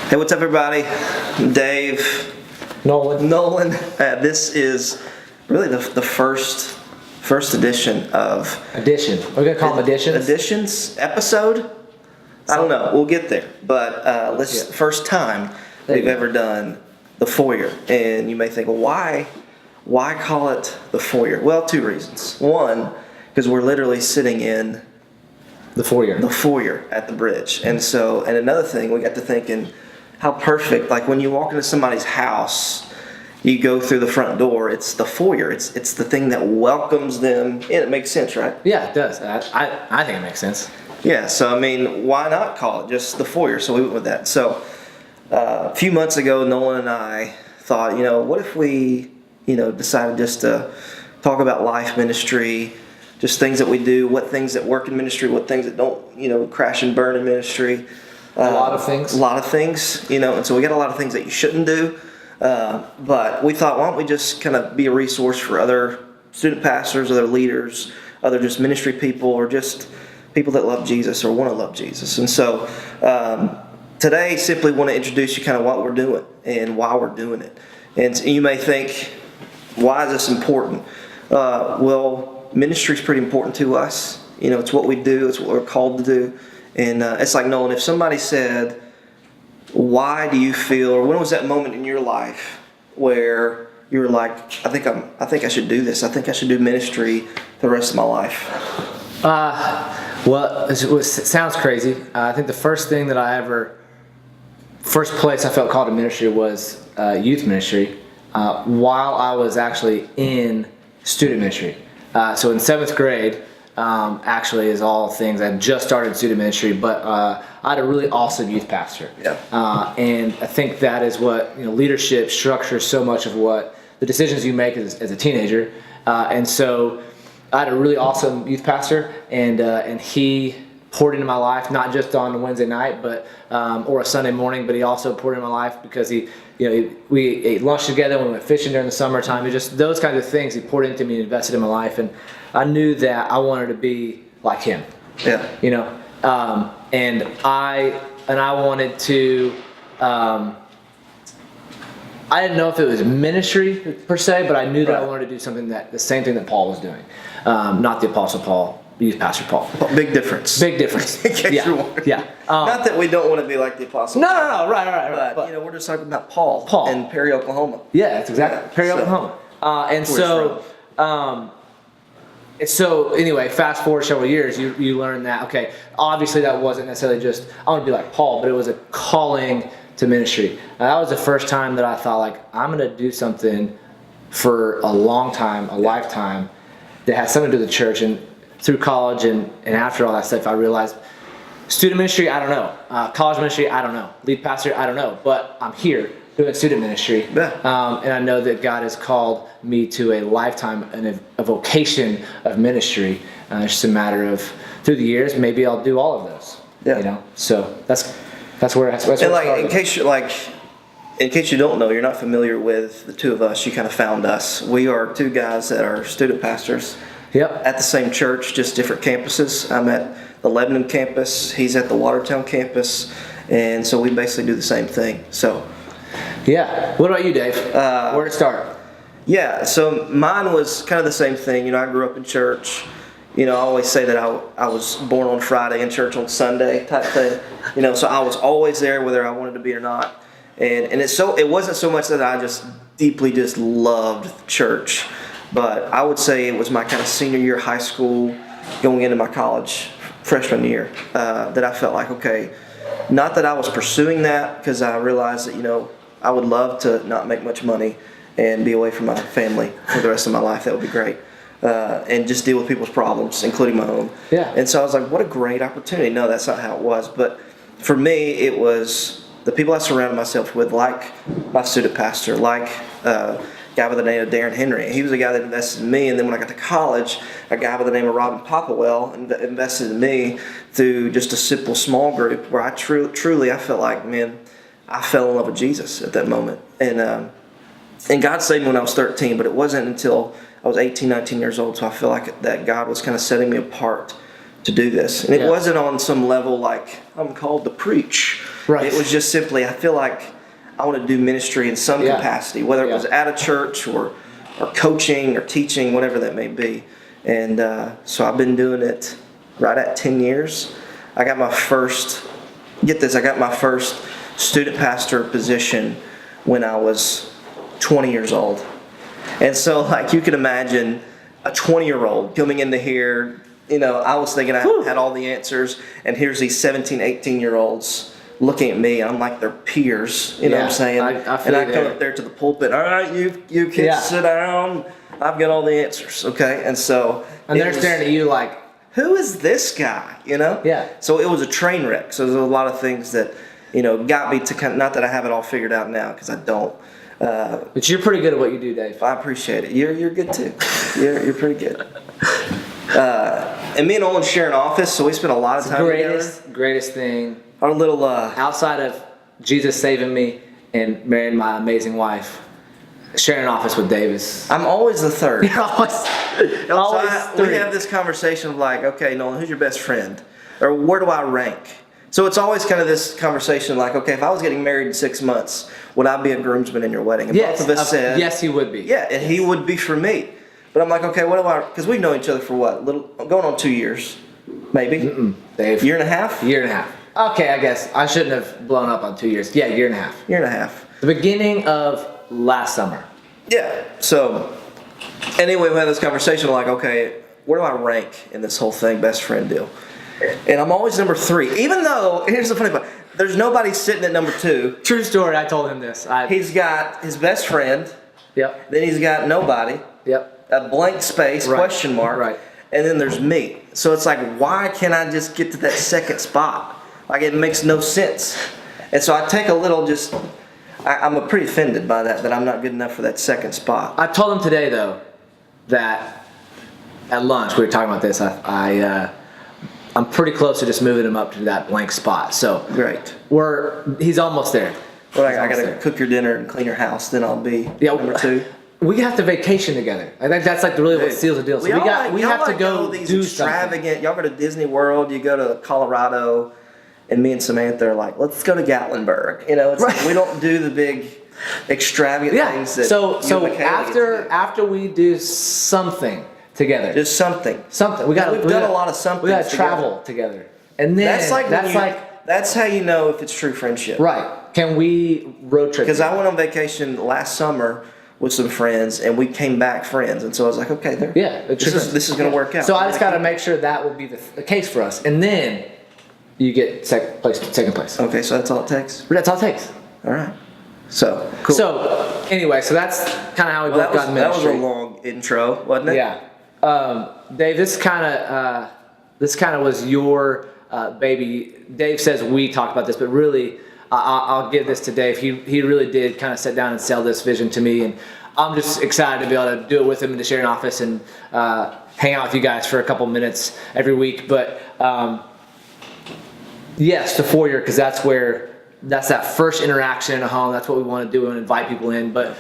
Hey, what's up, everybody? Dave. Nolan. This is really the first edition of... Edition. We're going to call them editions? Editions? Episode? I don't know. We'll get there. But first time we've ever done the Foyer. And you may think, well, why call it the Foyer? Well, two reasons. One, because we're literally sitting in the foyer at the bridge. And another thing, we got to thinking, how perfect, like when you walk into somebody's house, you go through the front door, it's the foyer. It's the thing that welcomes them in. It makes sense, right? Yeah, it does. I think it makes sense. Yeah, so I mean, why not call it just the foyer? So we went with that. So a few months ago, Nolan and I thought, what if we, decided just to talk about life ministry, just things that we do, what things that work in ministry, what things that don't, crash and burn in ministry. A lot of things. And so we got a lot of things that you shouldn't do. But we thought, why don't we just kind of be a resource for other student pastors, other leaders, other just ministry people, or just people that love Jesus or want to love Jesus. And so today, simply want to introduce you kind of what we're doing and why we're doing it. And you may think, why is this important? Well, ministry is pretty important to us. It's what we do. It's what we're called to do. And it's like, Nolan, if somebody said, why do you feel, or when was that moment in your life where you were like, I think I should do this. I think I should do ministry the rest of my life? Well, it sounds crazy. I think the first place I felt called to ministry was youth ministry while I was actually in student ministry. So in 7th grade, actually is all things. I just started student ministry, but I had a really awesome youth pastor. Yeah. And I think that is what, leadership structures so much of what the decisions you make as a teenager. And so I had a really awesome youth pastor, and he poured into my life, not just on a Wednesday night, but or a Sunday morning, but he also poured into my life because we ate lunch together when we went fishing during the summertime. It just those kinds of things he poured into me and invested in my life, and I knew that I wanted to be like him. Yeah. And I wanted to. I didn't know if it was ministry per se, but I knew that I wanted to do something the same thing that Paul was doing, not the Apostle Paul. Pastor Paul. Big difference. In case you're wondering. Yeah. Not that we don't want to be like the Apostle. No. Right. But we're just talking about Paul. In Perry, Oklahoma. Yeah, that's exactly Perry, Oklahoma. So anyway, fast forward several years, you learn that, okay, obviously that wasn't necessarily just, I want to be like Paul, but it was a calling to ministry. That was the first time that I thought, like, I'm going to do something for a long time, a lifetime, that has something to do with the church. And through college and after all that stuff, I realized student ministry, I don't know. College ministry, I don't know. Lead pastor, I don't know. But I'm here doing student ministry. Yeah. And I know that God has called me to a lifetime and a vocation of ministry. It's just a matter of, through the years, maybe I'll do all of those. Yeah. So that's where it started. And in case you don't know, you're not familiar with the two of us, you kind of found us. We are two guys that are student pastors. Yep. At the same church, just different campuses. I'm at the Lebanon campus. He's at the Watertown campus. And so we basically do the same thing. So, yeah. What about you, Dave? Where to start? Yeah, so mine was kind of the same thing. I grew up in church. I always say that I was born on Friday and church on Sunday type thing. So I was always there whether I wanted to be or not. And it wasn't so much that I just deeply just loved church. But I would say it was my kind of senior year of high school, going into my college freshman year, that I felt like, okay, not that I was pursuing that, because I realized that, I would love to not make much money and be away from my family for the rest of my life. That would be great. And just deal with people's problems, including my own. Yeah. And so I was like, what a great opportunity. No, that's not how it was. But for me, it was the people I surrounded myself with, like my student pastor, like guy by the name of Darren Henry. He was a guy that invested in me. And then when I got to college, a guy by the name of Robin Popplewell invested in me through just a simple small group where I truly I felt like, man, I fell in love with Jesus at that moment. And God saved me when I was 13, but it wasn't until I was 18, 19 years old. So I feel like that God was kind of setting me apart to do this. And it Yeah. wasn't on some level like I'm called to preach. Right. It was just simply I feel like I want to do ministry in some Yeah. capacity, whether it Yeah. was at a church or coaching or teaching, whatever that may be. And so I've been doing it right at 10 years. I got my first, get this, I got my first student pastor position when I was 20 years old. And so, like, you can imagine a 20-year-old coming into here, I was thinking I had all the answers, and here's these 17, 18-year-olds looking at me, and I'm like their peers, you know what I'm saying? I feel and I you come there. up there to the pulpit, all right, you kids Yeah. sit down, I've got all the answers, okay? And so... And it they're was, staring at you like, who is this guy, Yeah. So it was a train wreck. So there's a lot of things that, got me to kind of, not that I have it all figured out now, because I don't. but you're pretty good at what you do, Dave. I appreciate it. You're good too. You're pretty good. And me and Nolan share an office, so we spend a lot of time together. Greatest thing Our little outside of Jesus saving me and marrying my amazing wife, sharing an office with Davis. I'm always the third. You're always We three. have this conversation of like, okay, Nolan, who's your best friend? Or where do I rank? So it's always kind of this conversation like, okay, if I was getting married in 6 months, would I be a groomsman in your wedding? And Yes, both of us said, yes, he would be. yeah, and he would be for me. But I'm like, okay, what do I, because we've known each other for what? Going on 2 years, maybe? Dave. Year and a half? Year and a half. Okay, I guess I shouldn't have blown up on 2 years. Yeah, year and a half. Year and a half. The beginning of last summer. Yeah. So anyway, we had this conversation like, okay, where do I rank in this whole thing, best friend deal? And I'm always number 3, even though, here's the funny part, there's nobody sitting at number 2. True story. I told him this. He's got his best friend, Yep. then he's got nobody, Yep. a blank space, Right. question mark, Right. and then there's me. So it's like, why can't I just get to that second spot? Like, it makes no sense. And so I take a little I'm pretty offended by that I'm not good enough for that second spot. I told him today though that at lunch we were talking about this. I'm pretty close to just moving him up to that blank spot. So Great. he's almost there. Well, He's I almost got to there. cook your dinner and clean your house, then I'll be Yeah, number 2. We have to vacation together. I think that's like really what seals the deal. So we have to go these do something. extravagant. Y'all go to Disney World. You go to Colorado, and me and Samantha are like, let's go to Gatlinburg. It's like, we don't do the big extravagant Yeah. things that. So you and Michaela get to do. after we do something together, Just something. we got. We've done a lot of something. We got to travel together, and then That's how you know if it's true friendship. right. Can we road trip? Because I went on vacation last summer with some friends, and we came back friends, and so I was like, okay, there. Yeah, This is going to work out. So I just got to make sure that will be the case for us, and then you get second place. Okay, so that's all it takes. That's all it takes. All right. So cool. So anyway, so that's kind of how we both got in that was ministry. a long intro, wasn't it? Yeah. Dave, this kind of was your baby. Dave says we talked about this, but really, I'll give this to Dave. He really did kind of sit down and sell this vision to me, and I'm just excited to be able to do it with him and to share an office and hang out with you guys for a couple minutes every week. But yes, the Foyer, because that's that first interaction in a home. That's what we want to do and invite people in. But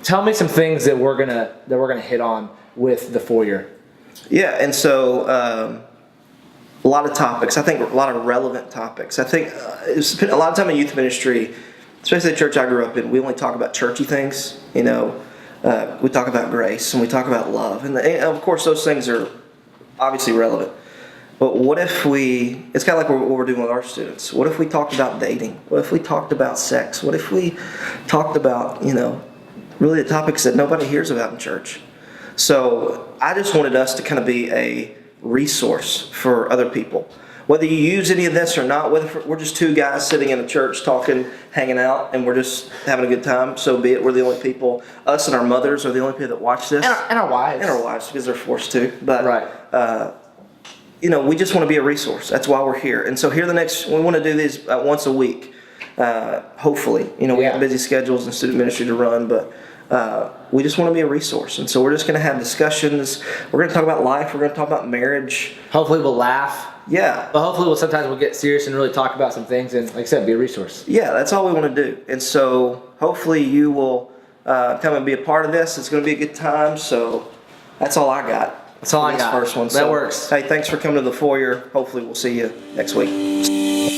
tell me some things that we're gonna hit on with the Foyer. Yeah, and so a lot of topics. I think a lot of relevant topics. I think a lot of time in youth ministry, especially the church I grew up in, we only talk about churchy things. We talk about grace and we talk about love, and of course those things are obviously relevant. But what if it's kind of like what we're doing with our students. What if we talked about dating? What if we talked about sex? What if we talked about, really the topics that nobody hears about in church? So I just wanted us to kind of be a resource for other people. Whether you use any of this or not, whether we're just two guys sitting in a church talking, hanging out, and we're just having a good time, so be it. We're the only people, us and our mothers are the only people that watch this. And our wives. And our wives, because they're forced to. But, Right. we just want to be a resource. That's why we're here. And so we want to do these once a week, hopefully. We have busy schedules and student ministry to run, but we just want to be a resource. And so we're just going to have discussions. We're going to talk about life. We're going to talk about marriage. Hopefully we'll laugh. Yeah. But hopefully sometimes we'll get serious and really talk about some things and, like I said, be a resource. Yeah, that's all we want to do. And so hopefully you will come and be a part of this. It's going to be a good time. So that's all I got. That's all I this got. first one. That works. Hey, thanks for coming to the Foyer. Hopefully we'll see you next week.